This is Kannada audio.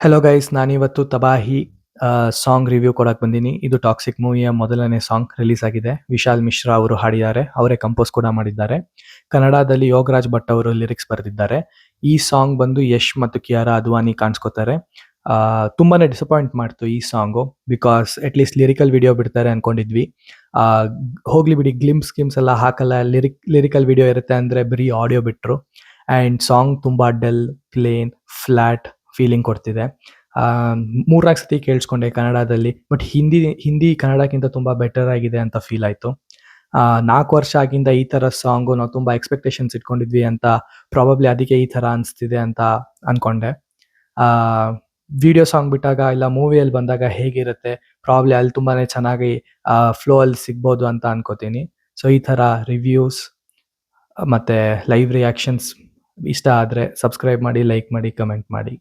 ಹಲೋ ಗೈಸ್, ನಾನಿವತ್ತು ತಬಾಹಿ ಸಾಂಗ್ ರಿವ್ಯೂ ಕೊಡಕ್ ಬಂದೀನಿ. ಇದು ಟಾಕ್ಸಿಕ್ ಮೂವಿಯ ಮೊದಲನೇ ಸಾಂಗ್ ರಿಲೀಸ್ ಆಗಿದೆ. ವಿಶಾಲ್ ಮಿಶ್ರಾ ಅವರು ಹಾಡಿದ್ದಾರೆ, ಅವರೇ ಕಂಪೋಸ್ ಕೂಡ ಮಾಡಿದ್ದಾರೆ. ಕನ್ನಡದಲ್ಲಿ ಯೋಗರಾಜ್ ಭಟ್ ಅವರು ಲಿರಿಕ್ಸ್ ಬರೆದಿದ್ದಾರೆ. ಈ ಸಾಂಗ್ ಬಂದು ಯಶ್ ಮತ್ತು ಕಿಯಾರಾ ಅದ್ವಾನಿ ಕಾಣಿಸ್ಕೋತಾರೆ. ತುಂಬಾನೇ ಡಿಸಪಾಯಿಂಟ್ ಮಾಡ್ತು ಈ song, because at least lyrical video ಬಿಡ್ತಾರೆ ಅನ್ಕೊಂಡಿದ್ವಿ. ಆ, ಹೋಗ್ಲಿ ಬಿಡಿ, ಗ್ಲಿಮ್ಸ್ ಎಲ್ಲ ಹಾಕಲ್ಲ, ಲಿರಿಕಲ್ ವಿಡಿಯೋ ಇರುತ್ತೆ ಅಂದ್ರೆ ಬರೀ ಆಡಿಯೋ ಬಿಟ್ರು. ಅಂಡ್ ಸಾಂಗ್ ತುಂಬಾ ಡಲ್, ಪ್ಲೇನ್, ಫ್ಲಾಟ್ ಫೀಲಿಂಗ್ ಕೊಡ್ತಿದೆ. ಮೂರ್ನಾಲ್ಕು ಸತಿ ಕೇಳಿಸ್ಕೊಂಡೆ ಕನ್ನಡದಲ್ಲಿ, ಬಟ್ ಹಿಂದಿ ಕನ್ನಡಕ್ಕಿಂತ ತುಂಬಾ ಬೆಟರ್ ಆಗಿದೆ ಅಂತ ಫೀಲ್ ಆಯ್ತು. 4 ವರ್ಷ ಆಗಿಂದ ಈ ತರ ಸಾಂಗು ನಾವು ತುಂಬಾ ಎಕ್ಸ್ಪೆಕ್ಟೇಷನ್ಸ್ ಇಟ್ಕೊಂಡಿದ್ವಿ ಅಂತ, ಪ್ರಾಬಬ್ಲಿ ಅದಕ್ಕೆ ಈ ತರ ಅನಿಸ್ತಿದೆ ಅಂತ ಅನ್ಕೊಂಡೆ. ವಿಡಿಯೋ ಸಾಂಗ್ ಬಿಟ್ಟಾಗ ಇಲ್ಲ ಮೂವಿಯಲ್ಲಿ ಬಂದಾಗ ಹೇಗಿರುತ್ತೆ, ಪ್ರಾಬ್ಲಿ ಅಲ್ಲಿ ತುಂಬಾನೇ ಚೆನ್ನಾಗಿ ಫ್ಲೋ ಅಲ್ಲಿ ಸಿಗ್ಬೋದು ಅಂತ ಅನ್ಕೋತೀನಿ. ಸೊ ಈ ತರ ರಿವ್ಯೂಸ್ ಮತ್ತೆ ಲೈವ್ ರಿಯಾಕ್ಷನ್ಸ್ ಇಷ್ಟ ಆದ್ರೆ ಸಬ್ಸ್ಕ್ರೈಬ್ ಮಾಡಿ, ಲೈಕ್ ಮಾಡಿ, ಕಮೆಂಟ್ ಮಾಡಿ.